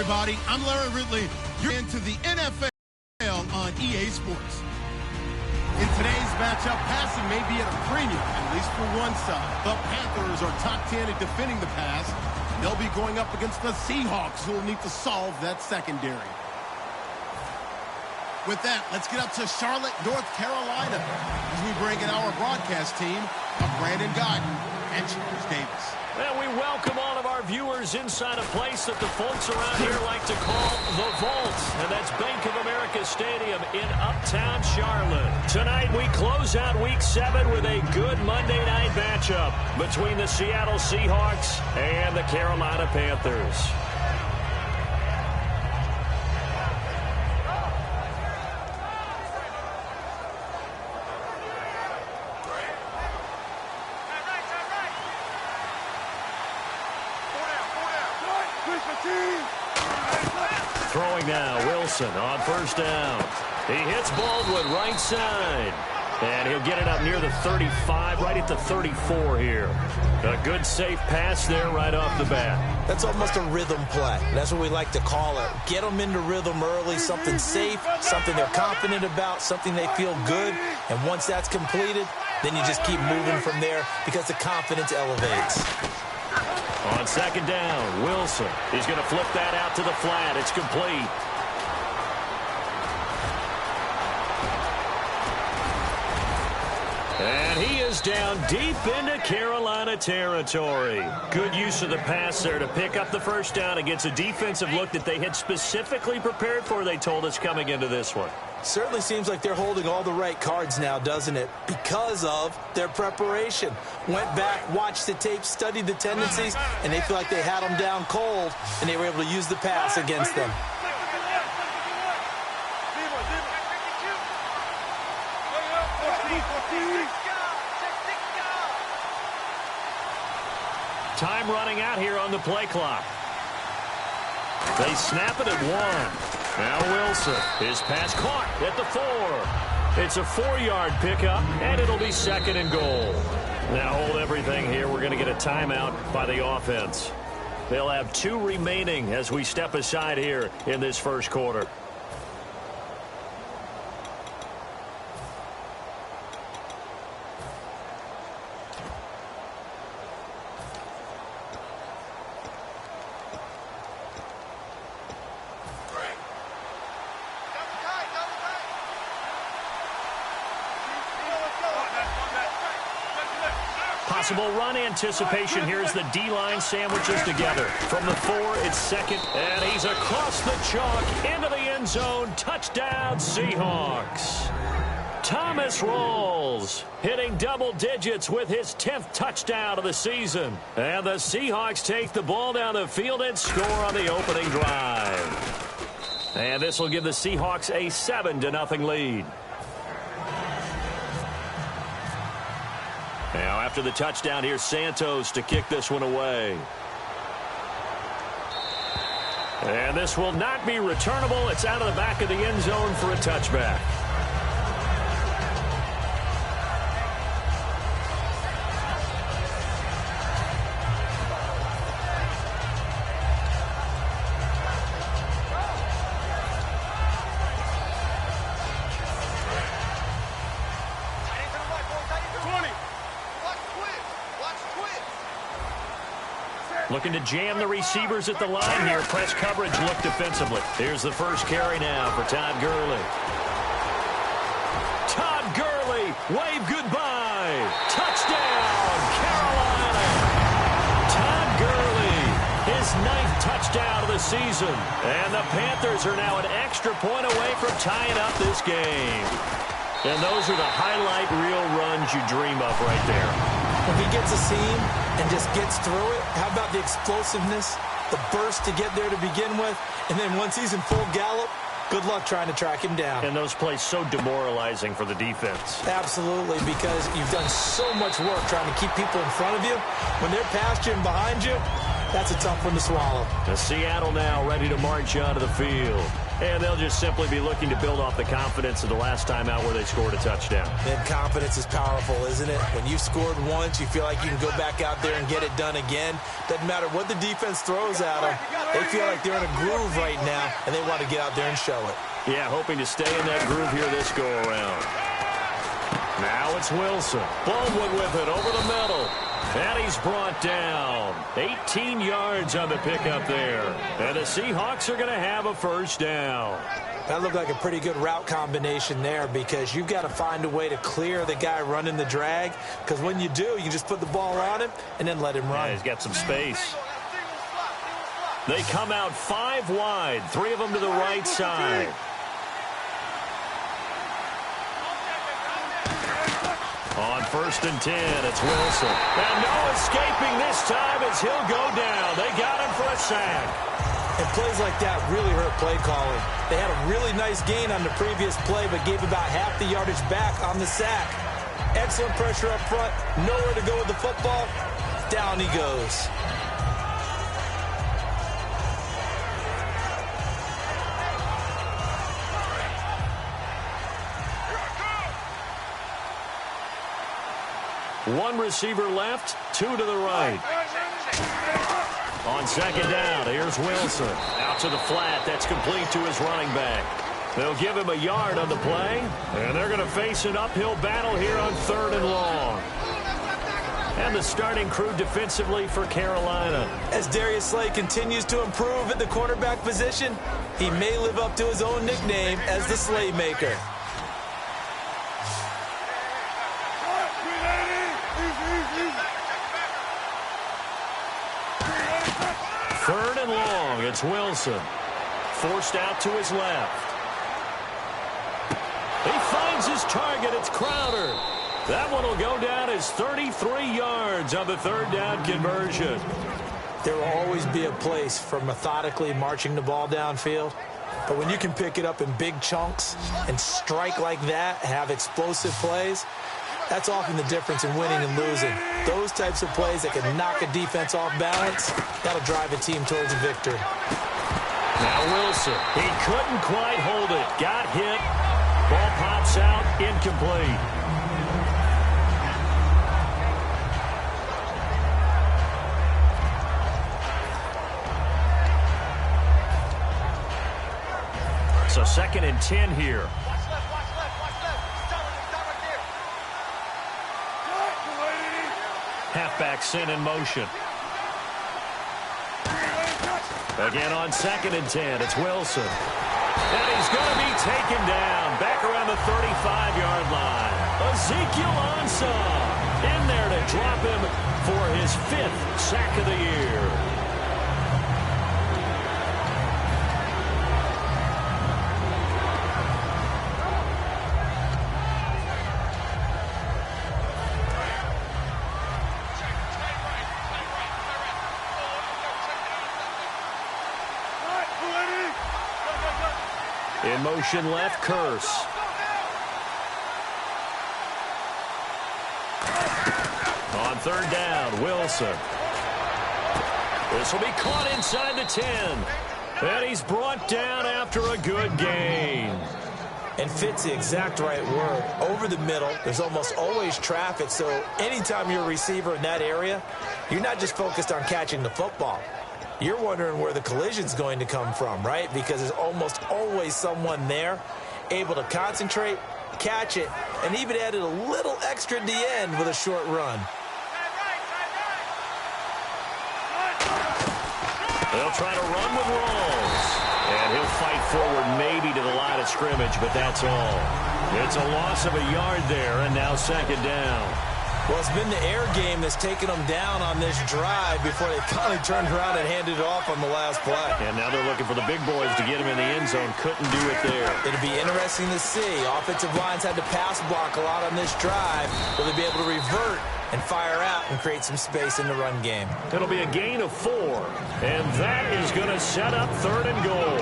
everybody. I'm Larry Ridley. You're into the NFL on EA Sports. In today's matchup, passing may be at a premium, at least for one side. The Panthers are top 10 at defending the pass. They'll be going up against the Seahawks, who will need to solve that secondary. With that, let's get up to Charlotte, North Carolina, as we bring in our broadcast team of Brandon Godden and Charles Davis. And we welcome all of our viewers inside a place that the folks around here like to call the Vault. And that's Bank of America Stadium in Uptown Charlotte. Tonight we close out Week 7 with a good Monday night matchup between the Seattle Seahawks and the Carolina Panthers. Throwing now, Wilson on first down. He hits Baldwin right side. And he'll get it up near the 35, right at the 34 here. A good safe pass there right off the bat. That's almost a rhythm play. That's what we like to call it. Get them into rhythm early, something safe, something they're confident about, something they feel good. And once that's completed, then you just keep moving from there because the confidence elevates. On second down, Wilson. He's going to flip that out to the flat. It's complete. And he is down deep into Carolina territory. Good use of the pass there to pick up the first down against a defensive look that they had specifically prepared for, they told us, coming into this one. Certainly seems like they're holding all the right cards now, doesn't it? Because of their preparation. Went back, watched the tape, studied the tendencies, and they feel like they had them down cold, and they were able to use the pass against them. Time running out here on the play clock. They snap it at 1. Now Wilson, his pass caught at the 4. It's a 4-yard pickup, and it'll be second and goal. Now hold everything here. We're going to get a timeout by the offense. They'll have 2 remaining as we step aside here in this first quarter. Possible run anticipation. Here's the D-line sandwiches together. From the 4, it's second. And he's across the chalk into the end zone. Touchdown, Seahawks. Thomas Rawls hitting double digits with his 10th touchdown of the season. And the Seahawks take the ball down the field and score on the opening drive. And this will give the Seahawks a 7-0 lead. Now, after the touchdown, here's Santos to kick this one away. And this will not be returnable. It's out of the back of the end zone for a touchback. Looking to jam the receivers at the line here. Press coverage look defensively. Here's the first carry now for Todd Gurley. Todd Gurley, wave goodbye. Touchdown, Carolina. Todd Gurley, his 9th touchdown of the season. And the Panthers are now an extra point away from tying up this game. And those are the highlight reel runs you dream of right there. If he gets a seam and just gets through it, how about the explosiveness, the burst to get there to begin with, and then once he's in full gallop, good luck trying to track him down. And those plays so demoralizing for the defense. Absolutely, because you've done so much work trying to keep people in front of you. When they're past you and behind you, that's a tough one to swallow. The Seattle now ready to march onto the field. And they'll just simply be looking to build off the confidence of the last time out where they scored a touchdown. And confidence is powerful, isn't it? When you've scored once, you feel like you can go back out there and get it done again. Doesn't matter what the defense throws at them. They feel like they're in a groove right now, and they want to get out there and show it. Yeah, hoping to stay in that groove here this go-around. Now it's Wilson. Baldwin with it over the middle. And he's brought down. 18 yards on the pickup there. And the Seahawks are going to have a first down. That looked like a pretty good route combination there because you've got to find a way to clear the guy running the drag. Because when you do, you just put the ball on him and then let him run. Yeah, he's got some space. They come out 5 wide. 3 of them to the right side. On 1st and 10, it's Wilson. And no escaping this time as he'll go down. They got him for a sack. And plays like that really hurt play calling. They had a really nice gain on the previous play, but gave about half the yardage back on the sack. Excellent pressure up front. Nowhere to go with the football. Down he goes. One receiver left, 2 to the right. On 2nd down, here's Wilson. Out to the flat, that's complete to his running back. They'll give him a yard on the play, and they're going to face an uphill battle here on 3rd and long. And the starting crew defensively for Carolina. As Darius Slay continues to improve at the quarterback position, he may live up to his own nickname as the Slaymaker. Third and long, it's Wilson. Forced out to his left. He finds his target, it's Crowder. That one will go down as 33 yards on the 3rd down conversion. There will always be a place for methodically marching the ball downfield. But when you can pick it up in big chunks and strike like that, have explosive plays, that's often the difference in winning and losing. Those types of plays that can knock a defense off balance, that'll drive a team towards a victory. Now Wilson, he couldn't quite hold it. Got hit. Ball pops out, incomplete. So 2nd and 10 here. Halfback sent in motion. Again on 2nd and 10, it's Wilson. And he's going to be taken down back around the 35-yard line. Ezekiel Ansah in there to drop him for his 5th sack of the year. In motion left, Curse. On 3rd down, Wilson. This will be caught inside the 10. And he's brought down after a good gain. And fits the exact right word. Over the middle, there's almost always traffic, so anytime you're a receiver in that area, you're not just focused on catching the football. You're wondering where the collision's going to come from, right? Because there's almost always someone there able to concentrate, catch it, and even added a little extra at the end with a short run. They'll try to run with Rawls. And he'll fight forward maybe to the line of scrimmage, but that's all. It's a loss of a yard there, and now 2nd down. Well, it's been the air game that's taken them down on this drive before they finally turned around and handed it off on the last play. And now they're looking for the big boys to get him in the end zone. Couldn't do it there. It'll be interesting to see. Offensive lines had to pass block a lot on this drive. Will they be able to revert and fire out and create some space in the run game? It'll be a gain of 4. And that is going to set up 3rd and goal.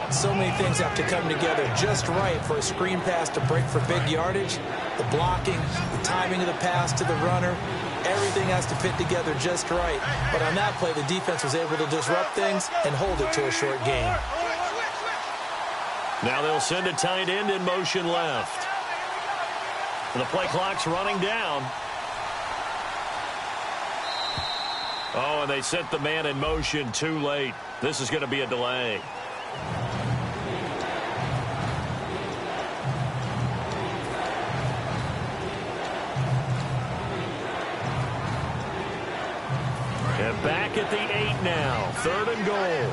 So many things have to come together just right for a screen pass to break for big yardage. The blocking, the timing of the pass to the runner, everything has to fit together just right. But on that play, the defense was able to disrupt things and hold it to a short gain. Now they'll send a tight end in motion left. The play clock's running down. Oh, and they sent the man in motion too late. This is going to be a delay. And back at the 8 now. 3rd and goal.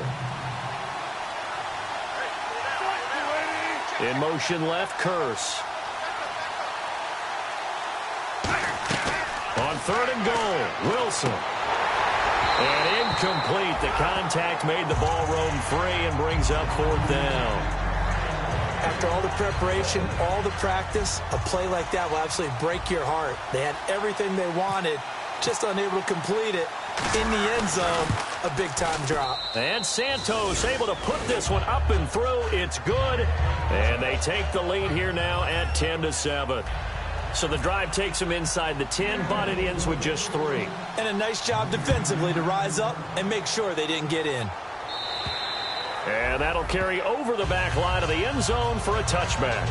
In motion left, Curse. On 3rd and goal, Wilson. And incomplete. The contact made the ball roam free and brings up 4th down. After all the preparation, all the practice, a play like that will absolutely break your heart. They had everything they wanted, just unable to complete it. In the end zone, a big-time drop. And Santos able to put this one up and through. It's good. And they take the lead here now at 10-7. So the drive takes them inside the 10, but it ends with just 3. And a nice job defensively to rise up and make sure they didn't get in. And that'll carry over the back line of the end zone for a touchback.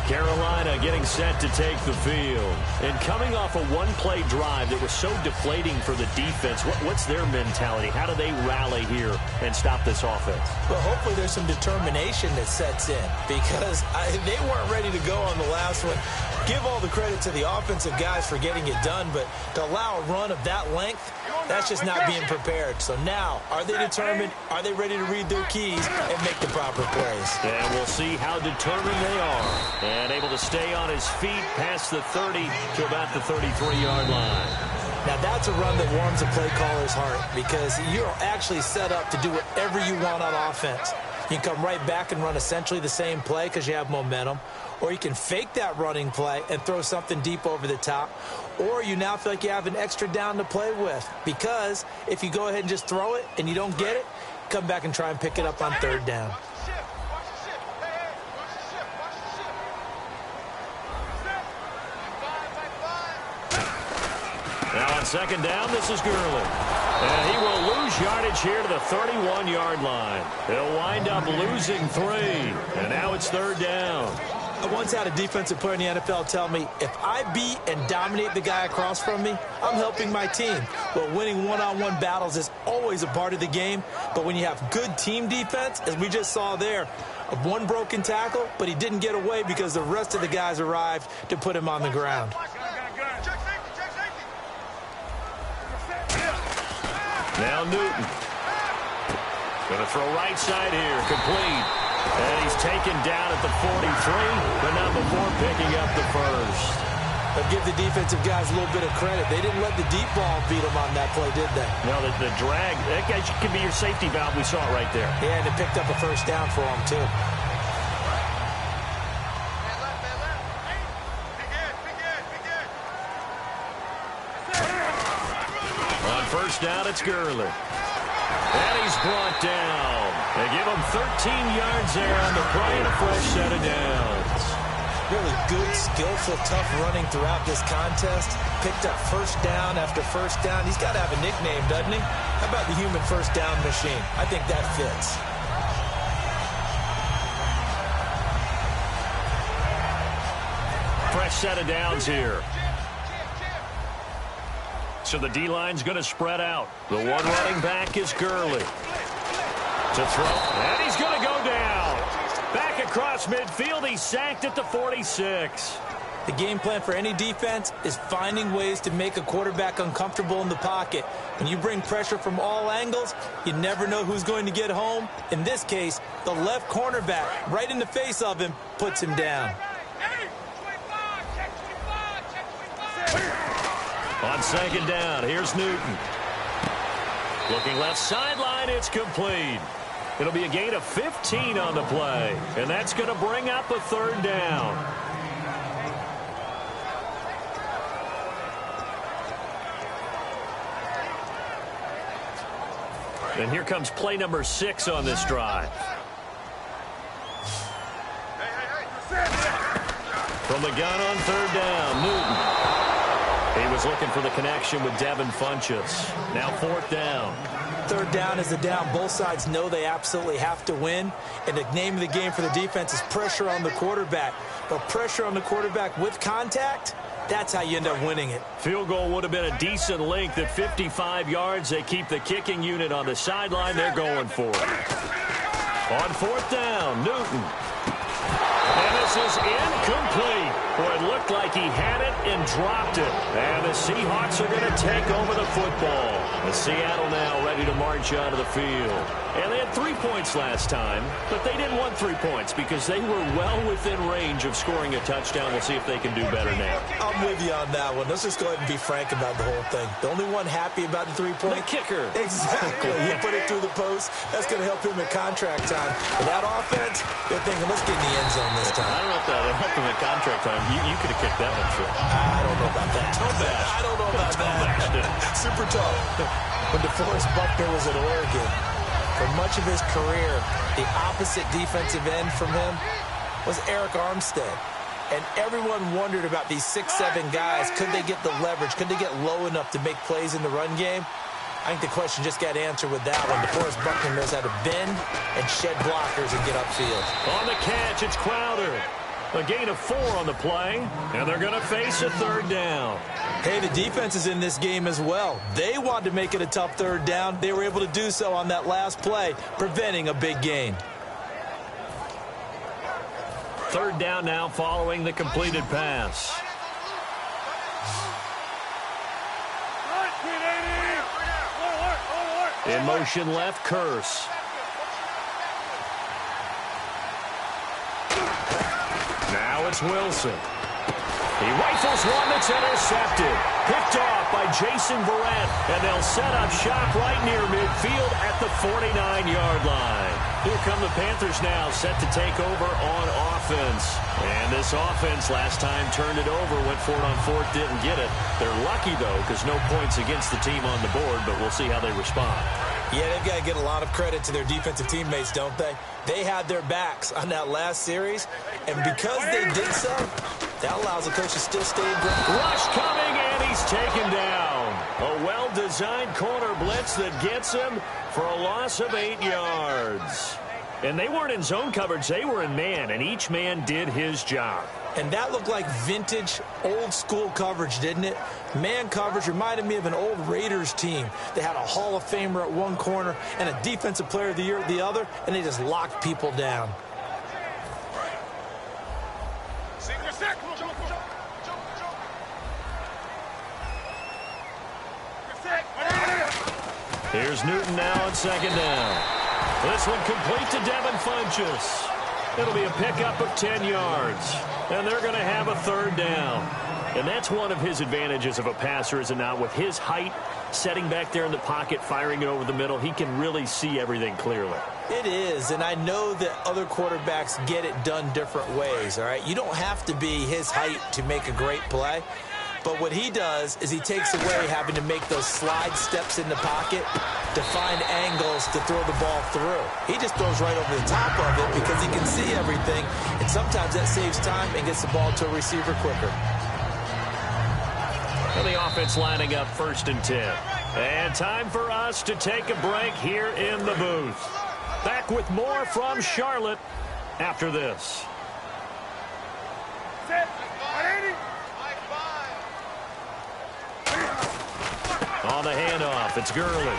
Carolina getting set to take the field. And coming off a one-play drive that was so deflating for the defense, what's their mentality? How do they rally here and stop this offense? Well, hopefully there's some determination that sets in because they weren't ready to go on the last one. Give all the credit to the offensive guys for getting it done, but to allow a run of that length, that's just not being prepared. So now, are they determined? Are they ready to read their keys and make the proper plays? And we'll see how determined they are. And able to stay on his feet past the 30 to about the 33-yard line. Now, that's a run that warms a play caller's heart because you're actually set up to do whatever you want on offense. You can come right back and run essentially the same play because you have momentum, or you can fake that running play and throw something deep over the top, or you now feel like you have an extra down to play with because if you go ahead and just throw it and you don't get it, come back and try and pick it up on 3rd down. Now on 2nd down, this is Gurley. And he will lose yardage here to the 31-yard line. He'll wind up losing 3. And now it's 3rd down. I once had a defensive player in the NFL tell me, if I beat and dominate the guy across from me, I'm helping my team. Well, winning one-on-one battles is always a part of the game. But when you have good team defense, as we just saw there, one broken tackle, but he didn't get away because the rest of the guys arrived to put him on the ground. Now Newton. Going to throw right side here. Complete. And he's taken down at the 43, but not before picking up the first. But give the defensive guys a little bit of credit. They didn't let the deep ball beat them on that play, did they? No, the drag, that guy could be your safety valve. We saw it right there. Yeah, and it picked up a first down for them, too. On 1st down, it's Gurley. And he's brought down. They give him 13 yards there on the play and a fresh set of downs. Really good, skillful, tough running throughout this contest. Picked up first down after first down. He's got to have a nickname, doesn't he? How about the human first down machine? I think that fits. Fresh set of downs here. So the D-line's going to spread out. The one running back is Gurley. To throw. And he's going to go down. Back across midfield. He's sacked at the 46. The game plan for any defense is finding ways to make a quarterback uncomfortable in the pocket. When you bring pressure from all angles, you never know who's going to get home. In this case, the left cornerback, right in the face of him, puts him down. On 2nd down, here's Newton. Looking left sideline, it's complete. It'll be a gain of 15 on the play, and that's going to bring up a 3rd down. And here comes play number 6 on this drive. From the gun on 3rd down, Newton. He was was looking for the connection with Devin Funchess. Now 4th down. 3rd down is the down. Both sides know they absolutely have to win. And the name of the game for the defense is pressure on the quarterback. But pressure on the quarterback with contact, that's how you end up winning it. Field goal would have been a decent length at 55 yards. They keep the kicking unit on the sideline. They're going for it. On 4th down, Newton. And this is incomplete. Boy, it looked like he had it and dropped it. And the Seahawks are going to take over the football. The Seattle now ready to march out of the field. And they had 3 points last time, but they didn't want 3 points because they were well within range of scoring a touchdown. We'll see if they can do better now. I'm with you on that one. Let's just go ahead and be frank about the whole thing. The only one happy about the 3-point. The kicker. Exactly. He put it through the post. That's going to help him at contract time. But that offense, they're thinking, let's get in the end zone this time. I don't know if that helped him at contract time. You could have kicked that one, sure. I don't know about that. I don't know about that. Super tough. When DeForest Buckner was at Oregon, for much of his career, the opposite defensive end from him was Eric Armstead. And everyone wondered about these 6'7" guys. Could they get the leverage? Could they get low enough to make plays in the run game? I think the question just got answered with that one. DeForest Buckner knows how to bend and shed blockers and get upfield. On the catch, it's Crowder. A gain of 4 on the play, and they're going to face a 3rd down. Hey, the defense is in this game as well. They wanted to make it a tough 3rd down. They were able to do so on that last play, preventing a big gain. 3rd down now following the completed pass. In motion left, Curse. Now it's Wilson. He rifles one that's intercepted. Picked off by Jason Verrett. And they'll set up shop right near midfield at the 49-yard line. Here come the Panthers now, set to take over on offense. And this offense last time turned it over, went for it on 4th, didn't get it. They're lucky, though, because no points against the team on the board, but we'll see how they respond. Yeah, they've got to get a lot of credit to their defensive teammates, don't they? They had their backs on that last series, and because they did so, that allows the coach to still stay in ground. Rush coming, and he's taken down. A well-designed corner blitz that gets him for a loss of 8 yards. And they weren't in zone coverage, they were in man, and each man did his job. And that looked like vintage, old-school coverage, didn't it? Man coverage reminded me of an old Raiders team. They had a Hall of Famer at one corner and a Defensive Player of the Year at the other, and they just locked people down. Here's Newton now on 2nd down. This one complete to Devin Funchess. It'll be a pickup of 10 yards. And they're going to have a 3rd down. And that's one of his advantages of a passer, is it not? With his height, setting back there in the pocket, firing it over the middle, he can really see everything clearly. It is, and I know that other quarterbacks get it done different ways, all right? You don't have to be his height to make a great play. But what he does is he takes away having to make those slide steps in the pocket to find angles to throw the ball through. He just throws right over the top of it because he can see everything, and sometimes that saves time and gets the ball to a receiver quicker. And the offense lining up 1st and 10. And time for us to take a break here in the booth. Back with more from Charlotte after this. On the handoff, it's Gurley.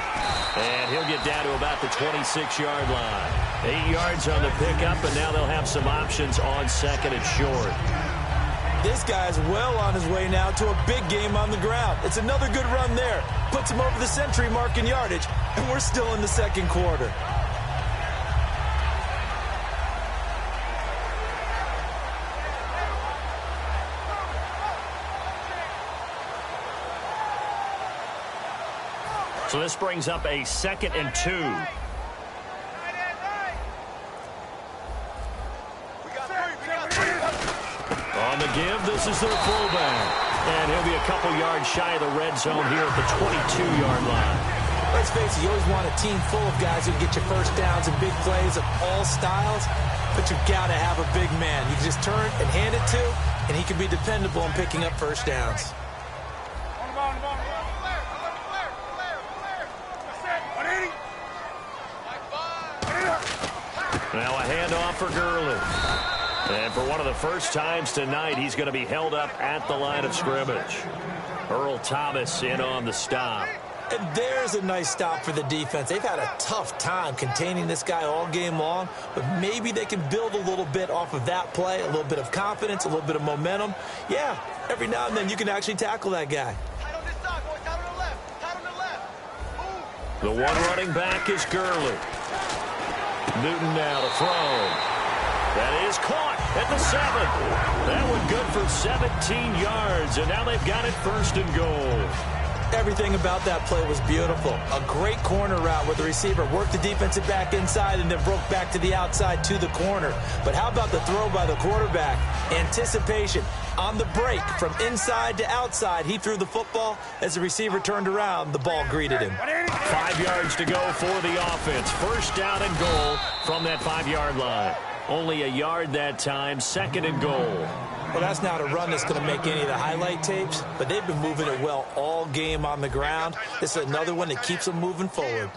And he'll get down to about the 26-yard line. 8 yards on the pickup, and now they'll have some options on 2nd and short. This guy's well on his way now to a big game on the ground. It's another good run there. Puts him over the century mark in yardage, and we're still in the 2nd quarter. So this brings up a 2nd and 2. On the give, this is their fullback. And he'll be a couple yards shy of the red zone here at the 22-yard line. Let's face it, you always want a team full of guys who can get you first downs and big plays of all styles, but you've got to have a big man. You can just turn and hand it to, and he can be dependable in picking up first downs. Now a handoff for Gurley. And for one of the first times tonight, he's going to be held up at the line of scrimmage. Earl Thomas in on the stop. And there's a nice stop for the defense. They've had a tough time containing this guy all game long, but maybe they can build a little bit off of that play, a little bit of confidence, a little bit of momentum. Yeah, every now and then you can actually tackle that guy. The one running back is Gurley. Newton now to throw. That is caught at the 7. That one good for 17 yards, and now they've got it 1st and goal. Everything about that play was beautiful. A great corner route where the receiver worked the defensive back inside and then broke back to the outside to the corner. But how about the throw by the quarterback? Anticipation on the break from inside to outside. He threw the football. As the receiver turned around, the ball greeted him. 5 yards to go for the offense. 1st down and goal from that 5-yard line. Only a yard that time. 2nd and goal. Well, that's not a run that's going to make any of the highlight tapes, but they've been moving it well all game on the ground. This is another one that keeps them moving forward.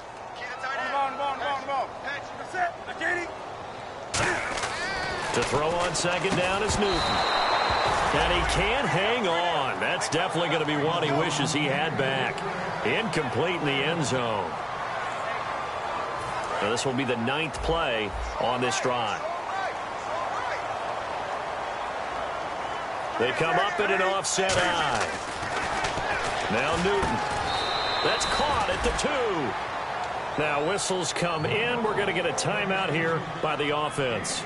To throw on 2nd down is Newton. And he can't hang on. That's definitely going to be one he wishes he had back. Incomplete in the end zone. Now this will be the 9th play on this drive. They come up in an offset eye. Now Newton. That's caught at the 2. Now whistles come in. We're going to get a timeout here by the offense.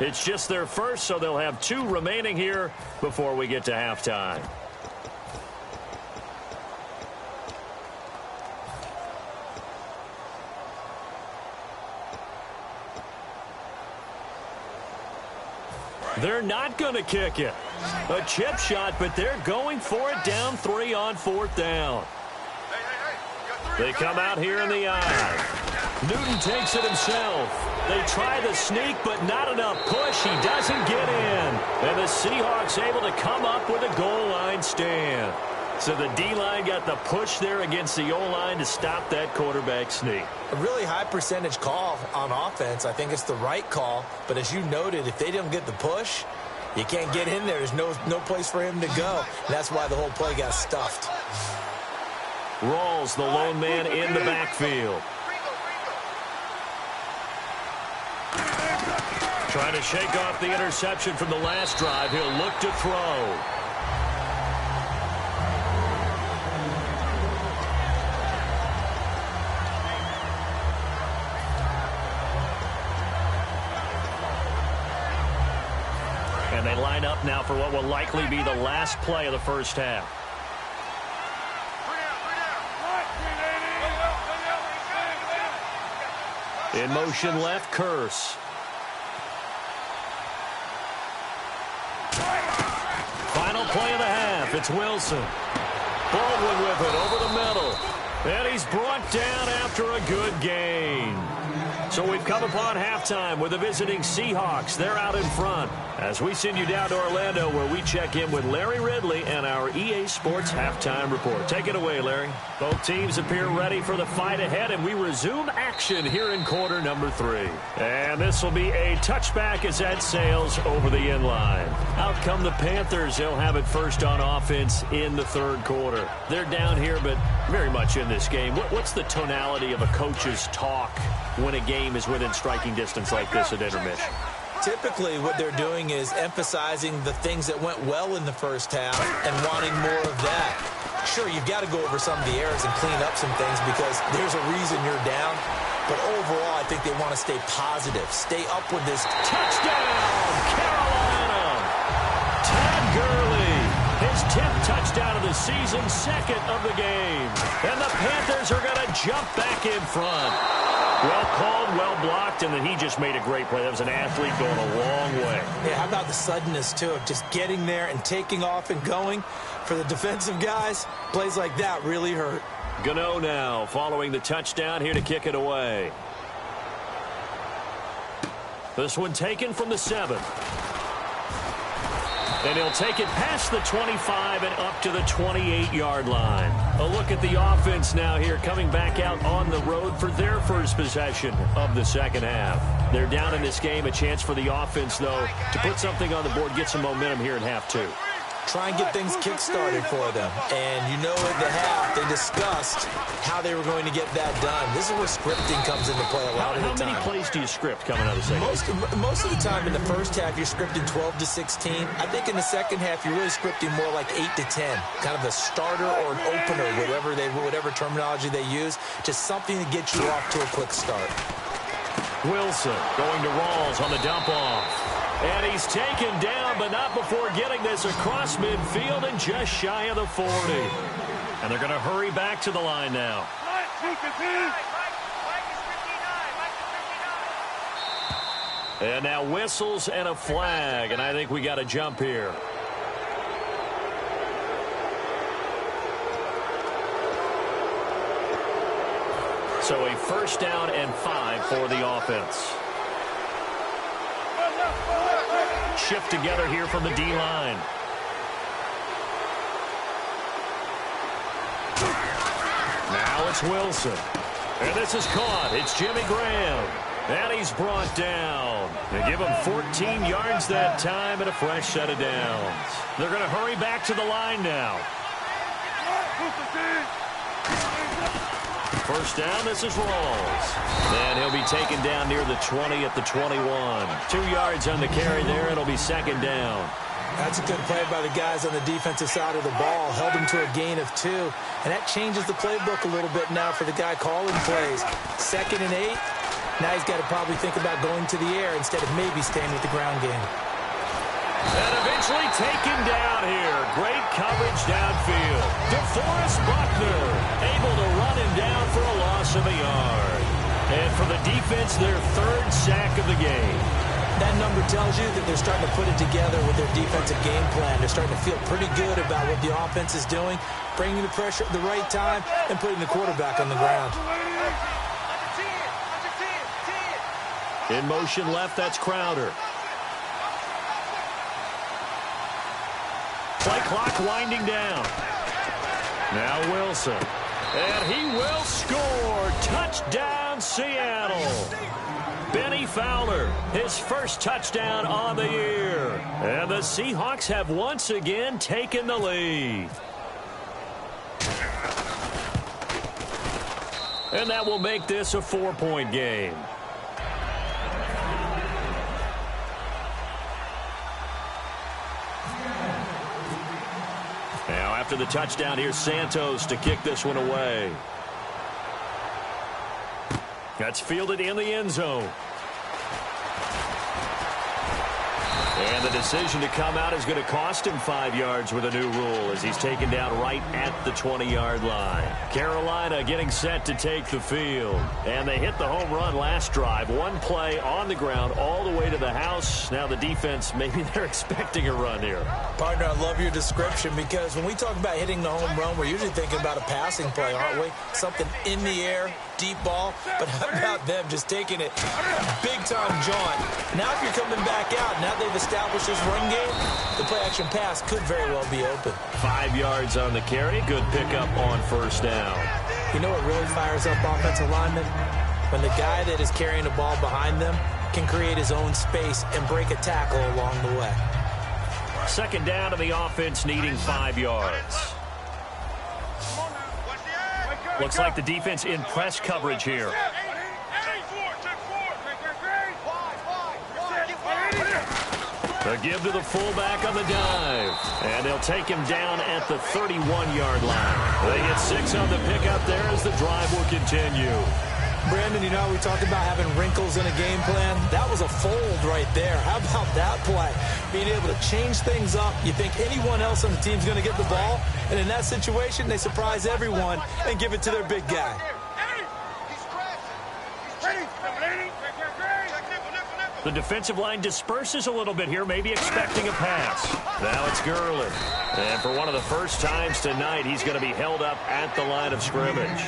It's just their first, so they'll have 2 remaining here before we get to halftime. They're not going to kick it. A chip shot, but they're going for it down 3 on 4th down. They come out here in the eye. Newton takes it himself. They try the sneak, but not enough push. He doesn't get in. And the Seahawks able to come up with a goal line stand. So the D-line got the push there against the O-line to stop that quarterback sneak. A really high percentage call on offense. I think it's the right call. But as you noted, if they don't get the push, you can't get in there. There's no place for him to go. And that's why the whole play got stuffed. Rawls, the lone man in the backfield. Trying to shake off the interception from the last drive. He'll look to throw. And they line up now for what will likely be the last play of the first half. In motion left, Curse. Final play of the half. It's Wilson. Baldwin with it over the middle. And he's brought down after a good gain. So we've come upon halftime with the visiting Seahawks. They're out in front. As we send you down to Orlando, where we check in with Larry Ridley and our EA Sports Halftime Report. Take it away, Larry. Both teams appear ready for the fight ahead, and we resume action here in quarter number 3. And this will be a touchback as that sails over the end line. Out come the Panthers. They'll have it first on offense in the 3rd quarter. They're down here, but very much in this game. What's the tonality of a coach's talk when a game is within striking distance like this at intermission? Typically, what they're doing is emphasizing the things that went well in the first half and wanting more of that. Sure, you've got to go over some of the errors and clean up some things because there's a reason you're down. But overall, I think they want to stay positive, stay up with this. Touchdown, Carolina! Todd Gurley, his 10th touchdown of the season, 2nd of the game. And the Panthers are going to jump back in front. Well called, well blocked, and then he just made a great play. That was an athlete going a long way. Yeah, how about the suddenness, too, of just getting there and taking off and going? For the defensive guys, plays like that really hurt. Gano now following the touchdown here to kick it away. This one taken from the 7. And he'll take it past the 25 and up to the 28-yard line. A look at the offense now here, coming back out on the road for their first possession of the second half. They're down in this game. A chance for the offense, though, to put something on the board, get some momentum here in half two. Try and get things kick-started for them. And you know at the half, they discussed how they were going to get that done. This is where scripting comes into play a lot of the time. How many plays do you script coming out of the second? Most of the time in the first half, you're scripting 12 to 16. I think in the second half, you're really scripting more like 8 to 10. Kind of a starter or an opener, whatever terminology they use. Just something to get you off to a quick start. Wilson going to Rawls on the dump-off. And he's taken down, but not before getting this across midfield and just shy of the 40. And they're going to hurry back to the line now. And now whistles and a flag, and I think we got a jump here. So a first down and 5 for the offense. Shift together here from the D-line. Now it's Wilson. And this is caught. It's Jimmy Graham. And he's brought down. They give him 14 yards that time and a fresh set of downs. They're going to hurry back to the line now. First down, this is Rawls. And he'll be taken down near the 20 at the 21. 2 yards on the carry there. It'll be second down. That's a good play by the guys on the defensive side of the ball. Held him to a gain of 2. And that changes the playbook a little bit now for the guy calling plays. 2nd and 8. Now he's got to probably think about going to the air instead of maybe staying with the ground game. And eventually taken down here. Great coverage downfield. DeForest Buckner able to run him down for a loss of a yard. And for the defense, their 3rd sack of the game. That number tells you that they're starting to put it together with their defensive game plan. They're starting to feel pretty good about what the offense is doing, bringing the pressure at the right time, and putting the quarterback on the ground. In motion left, that's Crowder. Play clock winding down. Now Wilson. And he will score. Touchdown, Seattle. Benny Fowler, his first touchdown on the year. And the Seahawks have once again taken the lead. And that will make this a 4-point game. Now after the touchdown, here's Santos to kick this one away. That's fielded in the end zone. And the decision to come out is going to cost him 5 yards with a new rule as he's taken down right at the 20-yard line. Carolina getting set to take the field. And they hit the home run last drive. One play on the ground all the way to the house. Now the defense, maybe they're expecting a run here. Partner, I love your description because when we talk about hitting the home run, we're usually thinking about a passing play, aren't we? Something in the air, deep ball. But how about them just taking it big-time jaunt? Now if you're coming back out, now they've established this run game, the play-action pass could very well be open. 5 yards on the carry. Good pickup on first down. You know what really fires up offensive linemen? When the guy that is carrying the ball behind them can create his own space and break a tackle along the way. Second down to the offense needing 5 yards. Looks like the defense in press coverage here. The give to the fullback on the dive. And they'll take him down at the 31-yard line. They get 6 on the pickup there as the drive will continue. Brandon, you know, we talked about having wrinkles in a game plan. That was a fold right there. How about that play? Being able to change things up. You think anyone else on the team's going to get the ball, and in that situation, they surprise everyone and give it to their big guy. The defensive line disperses a little bit here, maybe expecting a pass. Now it's Gurley. And for one of the first times tonight, he's going to be held up at the line of scrimmage.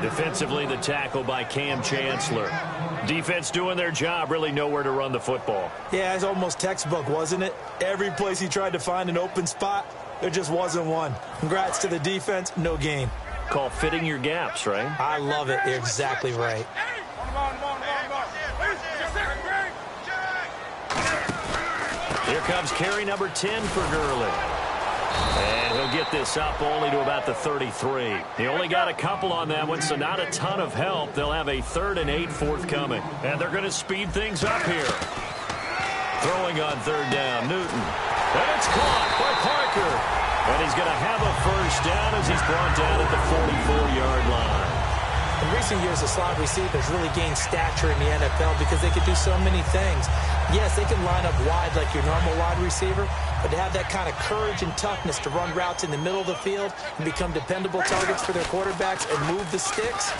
Defensively, the tackle by Cam Chancellor. Defense doing their job, really nowhere to run the football. Yeah, it's almost textbook, wasn't it? Every place he tried to find an open spot, there just wasn't one. Congrats to the defense, no gain. Call fitting your gaps, right? I love it. You're exactly right. Here comes carry number 10 for Gurley. And he'll get this up only to about the 33. He only got a couple on that one, so not a ton of help. They'll have a 3rd and 8 forthcoming. And they're going to speed things up here. Throwing on 3rd down, Newton. And it's caught by Parker. And he's going to have a first down as he's brought down at the 44-yard line. In recent years, the slot receivers really gained stature in the NFL because they could do so many things. Yes, they can line up wide like your normal wide receiver, but to have that kind of courage and toughness to run routes in the middle of the field and become dependable targets for their quarterbacks and move the sticks,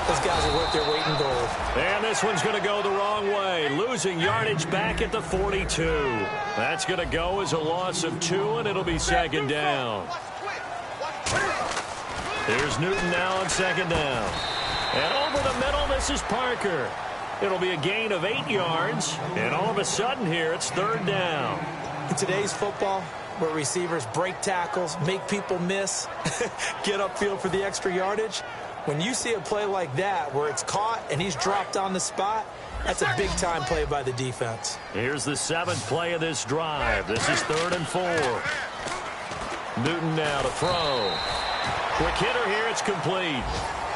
those guys are worth their weight in gold. And this one's going to go the wrong way, losing yardage back at the 42. That's going to go as a loss of 2, and it'll be 2nd down. Here's Newton now on 2nd down. And over the middle, this is Parker. It'll be a gain of 8 yards, and all of a sudden here, it's 3rd down. In today's football, where receivers break tackles, make people miss, get upfield for the extra yardage, when you see a play like that where it's caught and he's dropped on the spot, that's a big-time play by the defense. Here's the 7th play of this drive. This is 3rd and 4. Newton now to throw. Quick hitter here, it's complete.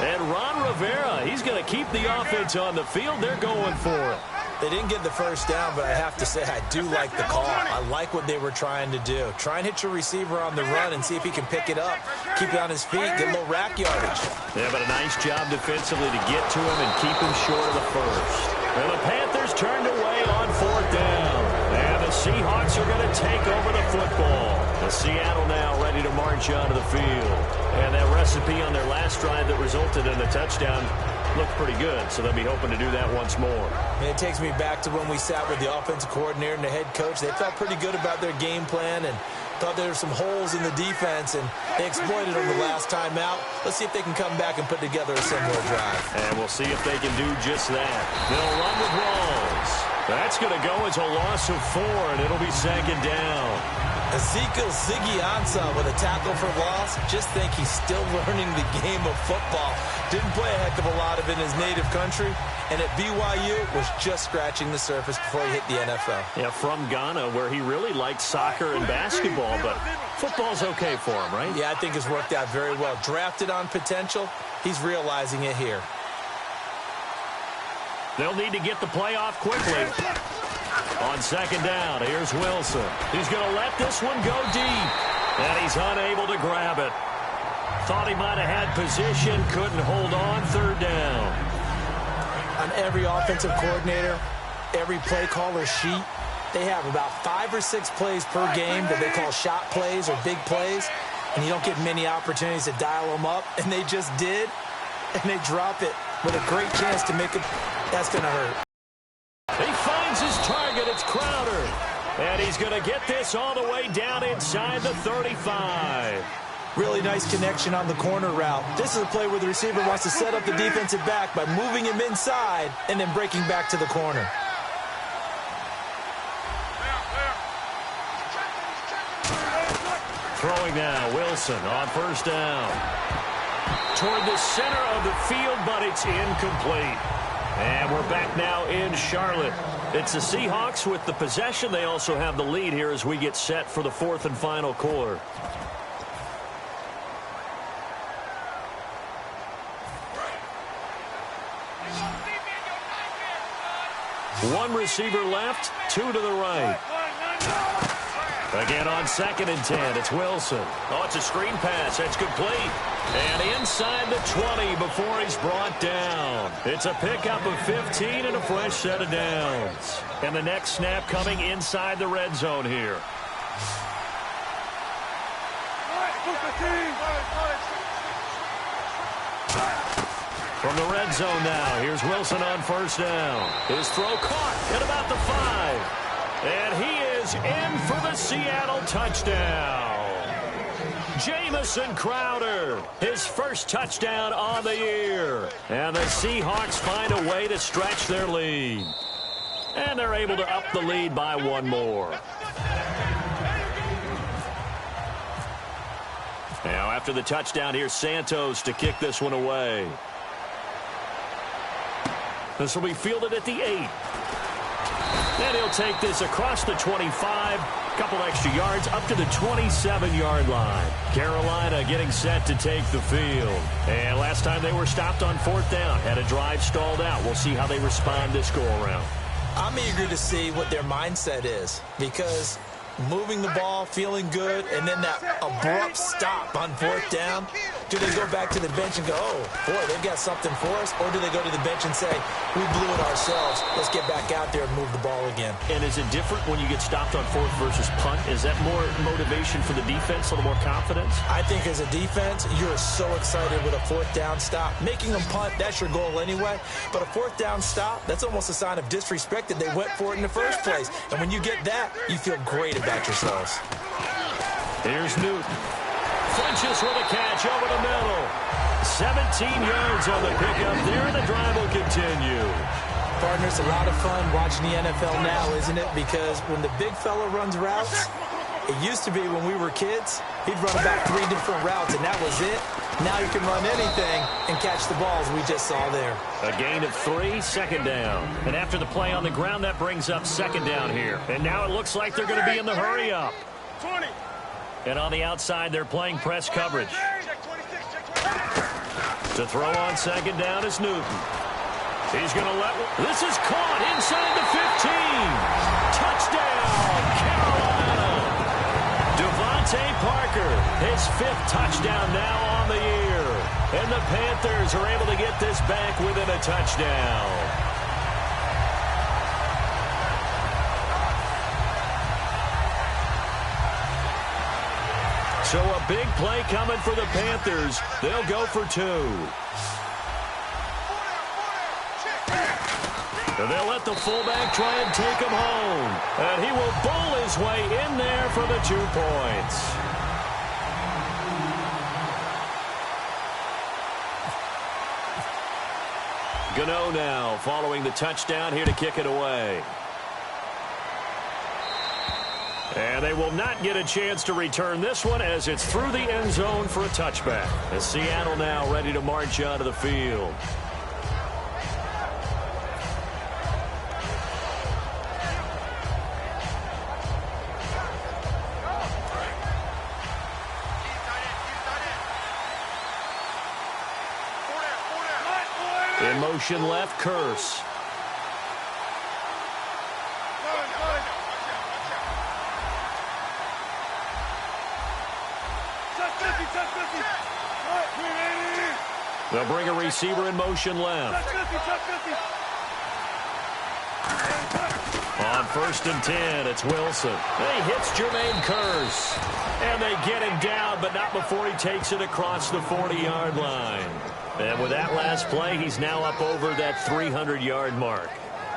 And Ron Rivera, he's going to keep the offense on the field. They're going for it. They didn't get the first down, but I have to say I do like the call. I like what they were trying to do. Try and hit your receiver on the run and see if he can pick it up. Keep it on his feet, get a little rack yardage. Yeah, but a nice job defensively to get to him and keep him short of the first. And the Panthers turned away on 4th down. And the Seahawks are going to take over the football. The Seattle now ready to march onto the field. And that recipe on their last drive that resulted in a touchdown looked pretty good, so they'll be hoping to do that once more. And it takes me back to when we sat with the offensive coordinator and the head coach. They felt pretty good about their game plan and thought there were some holes in the defense, and they exploited them the last time out. Let's see if they can come back and put together a similar drive. And we'll see if they can do just that. They'll run with Rawls. That's going to go as a loss of 4, and it'll be 2nd down. Ezekiel Ziggy Ansah with a tackle for loss. Just think he's still learning the game of football. Didn't play a heck of a lot of it in his native country, and at BYU was just scratching the surface before he hit the NFL. Yeah, from Ghana, where he really liked soccer and basketball, but football's okay for him, right? Yeah, I think it's worked out very well. Drafted on potential, he's realizing it here. They'll need to get the play off quickly. On 2nd down, here's Wilson. He's going to let this one go deep, and he's unable to grab it. Thought he might have had position, couldn't hold on. 3rd down. On every offensive coordinator, every play caller sheet, they have about 5 or 6 plays per game that they call shot plays or big plays, and you don't get many opportunities to dial them up, and they just did, and they drop it with a great chance to make it. That's going to hurt. He finds his target. It's Crowder. And he's going to get this all the way down inside the 35. Really nice connection on the corner route. This is a play where the receiver wants to set up the defensive back by moving him inside and then breaking back to the corner. Throwing now, Wilson on 1st down. Toward the center of the field, but it's incomplete. And we're back now in Charlotte. It's the Seahawks with the possession. They also have the lead here as we get set for the 4th and final quarter. One receiver left, 2 to the right. Again on 2nd and 10, it's Wilson. Oh, it's a screen pass. That's complete. And inside the 20 before he's brought down. It's a pickup of 15 and a fresh set of downs. And the next snap coming inside the red zone here. From the red zone now, here's Wilson on first down. His throw caught at about the 5. And he is in for the Seattle touchdown. Jamison Crowder, his first touchdown on the year. And the Seahawks find a way to stretch their lead. And they're able to up the lead by one more. Now after the touchdown, here's Santos to kick this one away. This will be fielded at the 8. And he'll take this across the 25. Couple extra yards up to the 27-yard line. Carolina getting set to take the field. And last time they were stopped on 4th down. Had a drive stalled out. We'll see how they respond this go-around. I'm eager to see what their mindset is, because moving the ball, feeling good, and then that abrupt stop on 4th down. Do they go back to the bench and go, oh, boy, they've got something for us? Or do they go to the bench and say, we blew it ourselves, let's get back out there and move the ball again? And is it different when you get stopped on 4th versus punt? Is that more motivation for the defense, a little more confidence? I think as a defense, you're so excited with a 4th down stop. Making them punt, that's your goal anyway. But a 4th down stop, that's almost a sign of disrespect that they went for it in the first place. And when you get that, you feel great about yourselves. Here's Newton. Flinches with a catch over the middle. 17 yards on the pickup there, and the drive will continue. Partners, a lot of fun watching the NFL now, isn't it? Because when the big fella runs routes, it used to be when we were kids, he'd run about 3 different routes, and that was it. Now you can run anything and catch the balls we just saw there. A gain of 3, second down. And after the play on the ground, that brings up second down here. And now it looks like they're going to be in the hurry-up. 20. And on the outside, they're playing press coverage. To throw on second down is Newton. He's going to let one. This is caught inside the 15. Touchdown, Carolina. Devontae Parker, his 5th touchdown now on the year. And the Panthers are able to get this back within a touchdown. So a big play coming for the Panthers. They'll go for 2. And they'll let the fullback try and take him home. And he will bowl his way in there for the 2 points. Gano now following the touchdown here to kick it away. And they will not get a chance to return this one as it's through the end zone for a touchback. As Seattle now ready to march onto the field. In motion left, Curse. They'll bring a receiver in motion left. On 1st and 10, it's Wilson. He hits Jermaine Curse. And they get him down, but not before he takes it across the 40-yard line. And with that last play, he's now up over that 300-yard mark.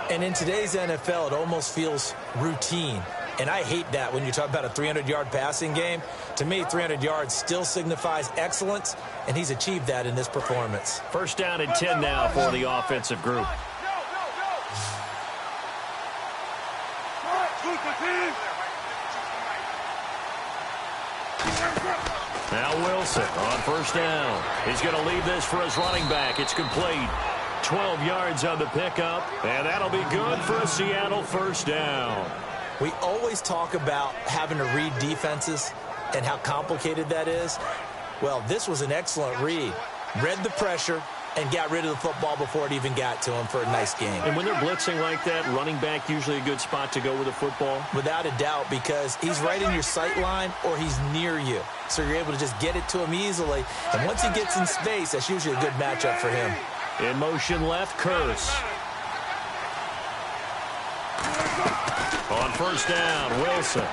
And in today's NFL, it almost feels routine. And I hate that when you talk about a 300-yard passing game. To me, 300 yards still signifies excellence, and he's achieved that in this performance. 1st down and 10 now for the offensive group. Now Wilson on 1st down. He's going to leave this for his running back. It's complete. 12 yards on the pickup, and that'll be good for a Seattle 1st down. We always talk about having to read defenses and how complicated that is. Well, this was an excellent read. Read the pressure and got rid of the football before it even got to him for a nice game. And when they're blitzing like that, running back usually a good spot to go with the football? Without a doubt, because he's right in your sight line or he's near you. So you're able to just get it to him easily. And once he gets in space, that's usually a good matchup for him. In motion left, Curse. On 1st down, Wilson.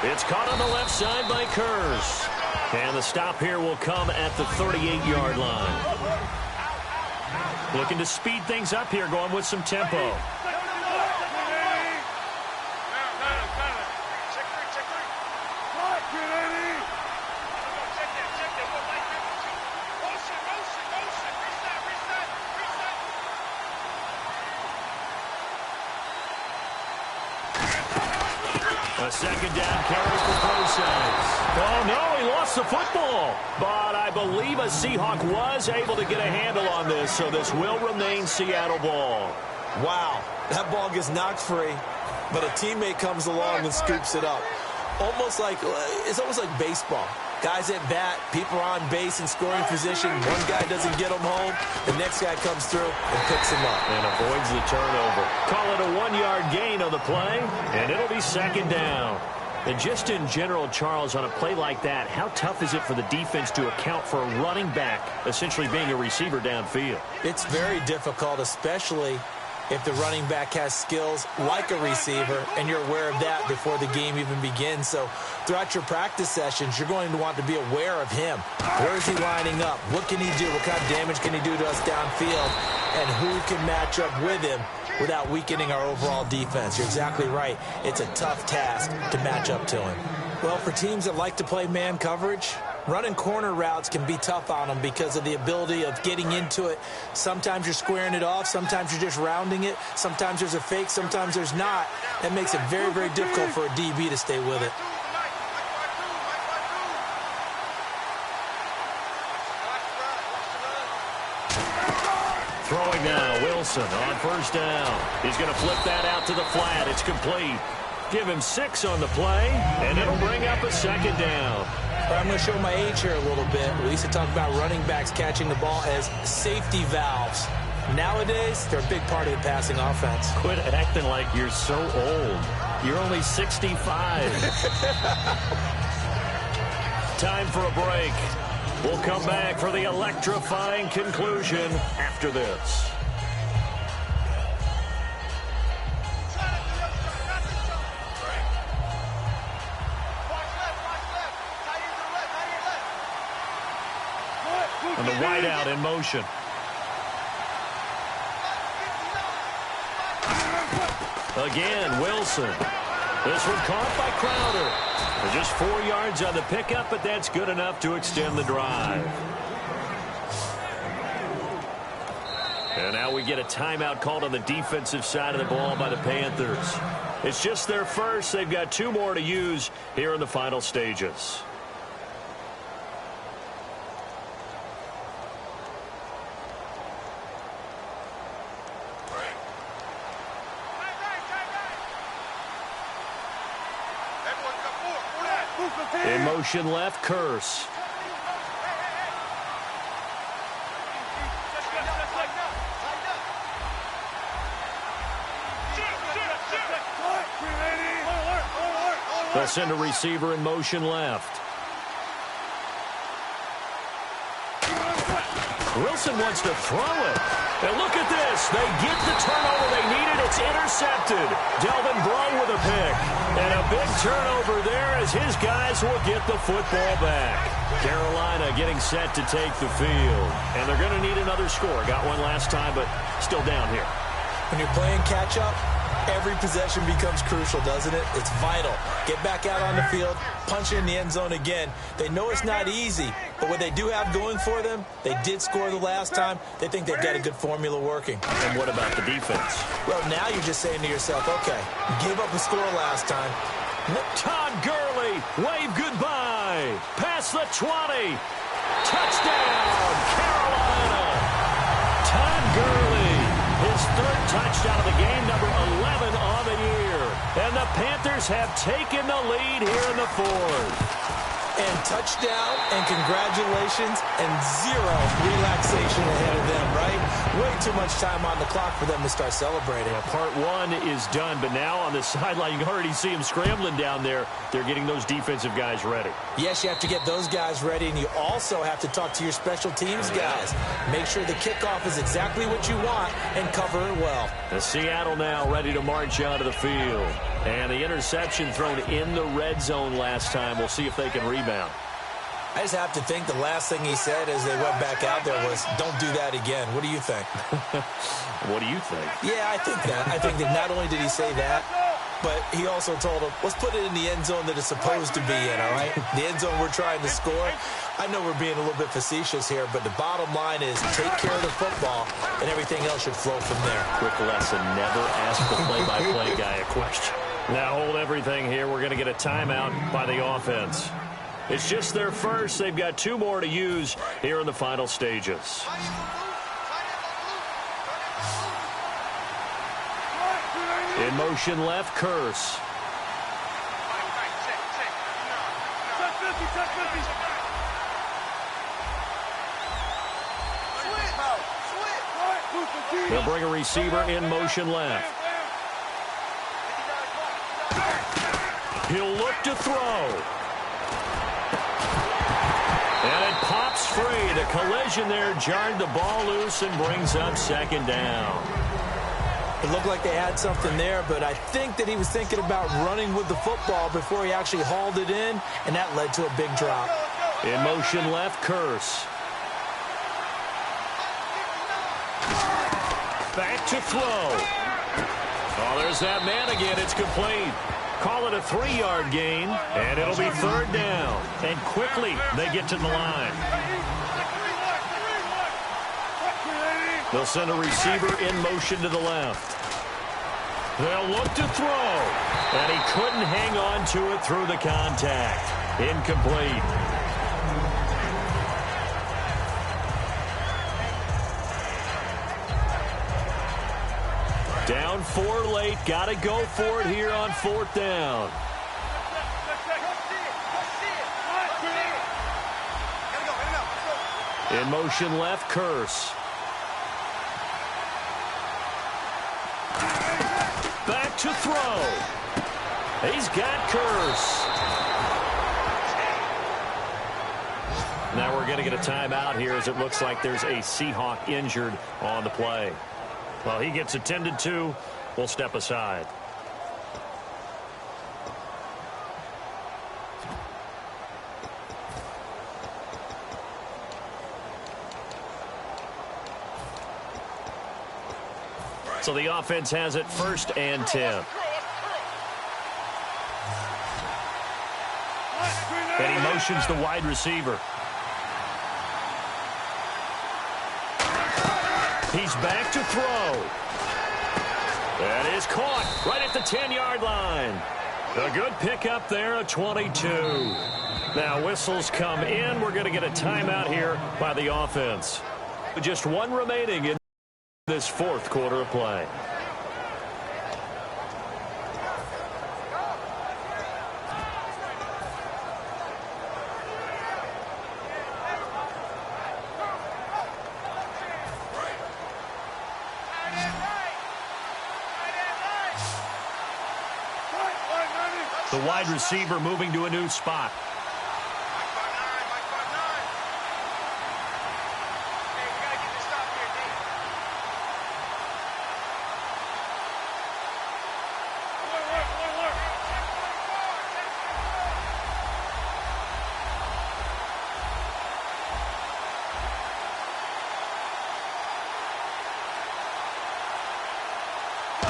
It's caught on the left side by Curse. And the stop here will come at the 38-yard line. Looking to speed things up here, going with some tempo. A second down carry for Process. Oh, no, he lost the football. But I believe a Seahawk was able to get a handle on this, so this will remain Seattle ball. Wow, that ball gets knocked free, but a teammate comes along and scoops it up. It's almost like baseball. Guys at bat, people are on base in scoring position. One guy doesn't get them home. The next guy comes through and picks him up. And avoids the turnover. Call it a 1-yard gain on the play, and it'll be second down. And just in general, Charles, on a play like that, how tough is it for the defense to account for a running back essentially being a receiver downfield? It's very difficult, especially if the running back has skills like a receiver, and you're aware of that before the game even begins. So throughout your practice sessions, you're going to want to be aware of him. Where is he lining up? What can he do? What kind of damage can he do to us downfield? And who can match up with him without weakening our overall defense? You're exactly right. It's a tough task to match up to him. Well, for teams that like to play man coverage, running corner routes can be tough on them because of the ability of getting into it. Sometimes you're squaring it off. Sometimes you're just rounding it. Sometimes there's a fake. Sometimes there's not. That makes it very, very difficult for a DB to stay with it. Throwing now, Wilson on first down. He's going to flip that out to the flat. It's complete. Give him 6 on the play, and it'll bring up a second down. I'm going to show my age here a little bit. We used to talk about running backs catching the ball as safety valves. Nowadays, they're a big part of the passing offense. Quit acting like you're so old. You're only 65. Time for a break. We'll come back for the electrifying conclusion after this. And the wideout in motion. Again, Wilson. This one caught by Crowder. Just 4 yards on the pickup, but that's good enough to extend the drive. And now we get a timeout called on the defensive side of the ball by the Panthers. It's just their first. They've got 2 more to use here in the final stages. In motion left, Curse. They'll send a receiver in motion left. Wilson wants to throw it. And look at this. They get the turnover they needed. It's intercepted. Delvin Breaux with a pick. And a big turnover there as his guys will get the football back. Carolina getting set to take the field. And they're going to need another score. Got one last time, but still down here. When you're playing catch-up, every possession becomes crucial, doesn't it? It's vital. Get back out on the field, punch it in the end zone again. They know it's not easy, but what they do have going for them, they did score the last time. They think they've got a good formula working. And what about the defense? Well, now you're just saying to yourself, okay, gave up a score last time. Todd Gurley, wave goodbye. Past the 20. Touchdown, Carolina. Todd Gurley, his 3rd touchdown of the game, number 11 on the year. And the Panthers have taken the lead here in the 4th. And touchdown, and congratulations, and 0 relaxation ahead of them, right? Way too much time on the clock for them to start celebrating. Yeah, part 1 is done, but now on the sideline, you can already see them scrambling down there. They're getting those defensive guys ready. Yes, you have to get those guys ready, and you also have to talk to your special teams guys. Make sure the kickoff is exactly what you want and cover it well. The Seattle now ready to march out of the field. And the interception thrown in the red zone last time. We'll see if they can rebound. I just have to think the last thing he said as they went back out there was, don't do that again. What do you think? What do you think? Yeah, I think that. I think that not only did he say that, but he also told him, let's put it in the end zone that it's supposed to be in, all right? The end zone we're trying to score. I know we're being a little bit facetious here, but the bottom line is take care of the football, and everything else should flow from there. Quick lesson, never ask the play-by-play guy a question. Now hold everything here. We're going to get a timeout by the offense. It's just their first. They've got 2 more to use here in the final stages. In motion left, Curse. They'll bring a receiver in motion left. He'll look to throw. And it pops free. The collision there jarred the ball loose and brings up second down. It looked like they had something there, but I think that he was thinking about running with the football before he actually hauled it in, and that led to a big drop. In motion left, Curse. Back to throw. Oh, there's that man again. It's complete. Call it a 3-yard gain, and it'll be third down. And quickly, they get to the line. They'll send a receiver in motion to the left. They'll look to throw. And he couldn't hang on to it through the contact. Incomplete. Down 4 late. Got to go for it here on 4th down. In motion left, Curse. Back to throw. He's got Curse. Now we're going to get a timeout here as it looks like there's a Seahawk injured on the play. Well, he gets attended to. We'll step aside. So the offense has it 1st and 10. And he motions the wide receiver. He's back to throw. That is caught right at the 10-yard line. A good pickup there, a 22. Now whistles come in. We're going to get a timeout here by the offense. Just 1 remaining in this 4th quarter of play. The wide receiver moving to a new spot.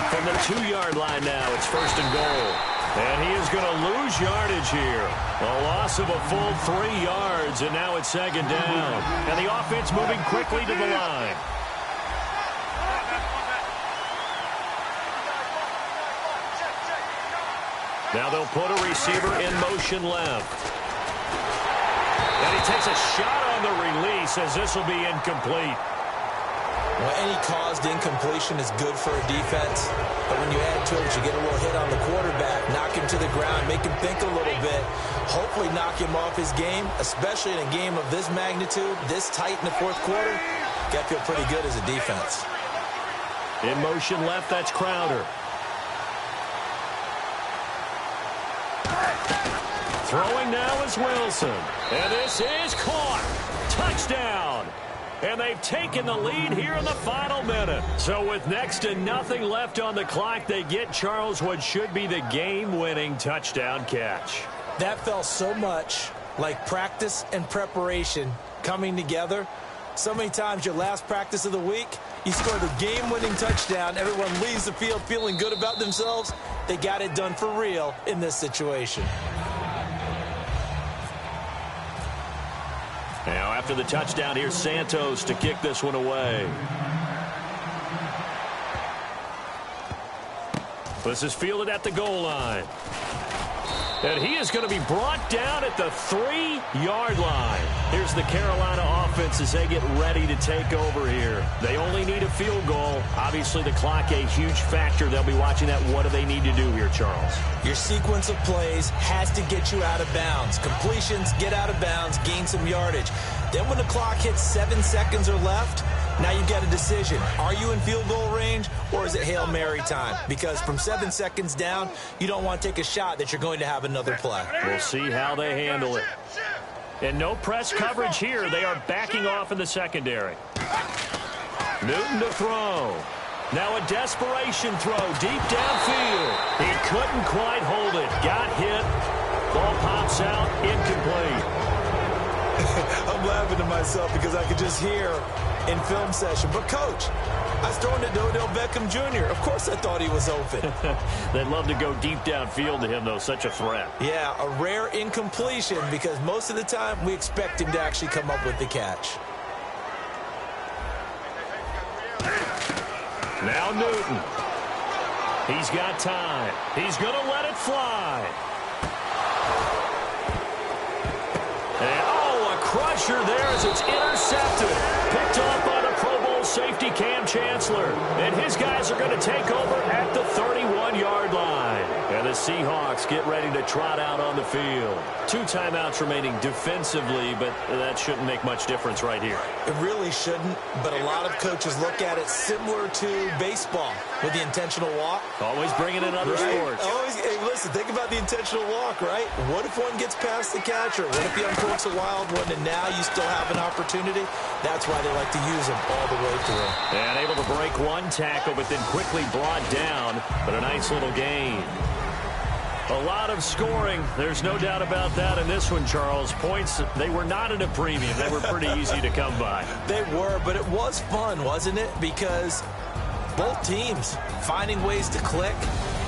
From the 2-yard line now, it's 1st and goal. And he is going to lose yardage here. A loss of a full 3 yards, and now it's 2nd down. And the offense moving quickly to the line. Now they'll put a receiver in motion left. And he takes a shot on the release as this will be incomplete. Well, any caused incompletion is good for a defense, but when you add to it, you get a little hit on the quarterback, knock him to the ground, make him think a little bit, hopefully knock him off his game, especially in a game of this magnitude, this tight in the 4th quarter. Got to feel pretty good as a defense. In motion left, that's Crowder. Throwing now is Wilson, and this is caught. Touchdown. And they've taken the lead here in the final minute. So with next to nothing left on the clock, they get Charles what should be the game-winning touchdown catch. That felt so much like practice and preparation coming together. So many times your last practice of the week, you score the game-winning touchdown. Everyone leaves the field feeling good about themselves. They got it done for real in this situation. Now, after the touchdown, here's Santos to kick this one away. This is fielded at the goal line. And he is going to be brought down at the 3-yard line. Here's the Carolina offense as they get ready to take over here. They only need a field goal. Obviously, the clock a huge factor. They'll be watching that. What do they need to do here, Charles? Your sequence of plays has to get you out of bounds. Completions, get out of bounds, gain some yardage. Then when the clock hits 7 seconds or left, now you've got a decision. Are you in field goal range or is it Hail Mary time? Because from 7 seconds down, you don't want to take a shot that you're going to have another play. We'll see how they handle it. And no press coverage here. They are backing off in the secondary. Newton to throw. Now a desperation throw deep downfield. He couldn't quite hold it. Got hit. Ball pops out. Incomplete. I'm laughing to myself because I could just hear in film session. But, Coach, I was throwing it to Odell Beckham Jr. Of course I thought he was open. They'd love to go deep downfield to him, though. Such a threat. Yeah, a rare incompletion because most of the time we expect him to actually come up with the catch. Now Newton. He's got time. He's going to let it fly. And, a crusher there as it's intercepted. Picked off by the Pro Bowl safety Cam Chancellor. And his guys are going to take over at the 31-yard line. And the Seahawks get ready to trot out on the field. 2 timeouts remaining defensively, but that shouldn't make much difference right here. It really shouldn't, but a lot of coaches look at it similar to baseball with the intentional walk. Always bringing in other sports. Hey, listen, think about the intentional walk, right? What if one gets past the catcher? What if he uncorks a wild one and now you still have an opportunity? That's why they like to use them all the way through. And able to break one tackle, but then quickly brought down. But a nice little gain. A lot of scoring. There's no doubt about that in this one, Charles. Points, they were not at a premium. They were pretty easy to come by. They were, but it was fun, wasn't it? Because both teams finding ways to click.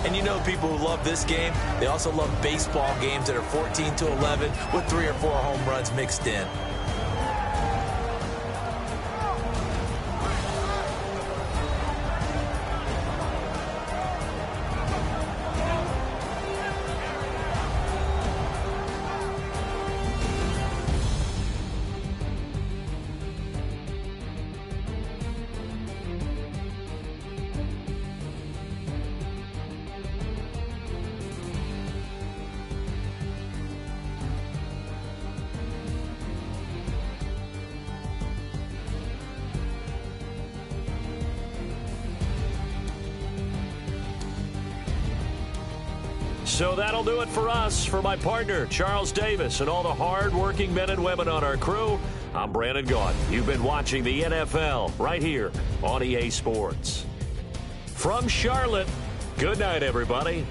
And you know people who love this game, they also love baseball games that are 14-11 with 3 or 4 home runs mixed in. So that'll do it for us. For my partner, Charles Davis, and all the hard-working men and women on our crew, I'm Brandon Gaudin. You've been watching the NFL right here on EA Sports. From Charlotte, good night, everybody.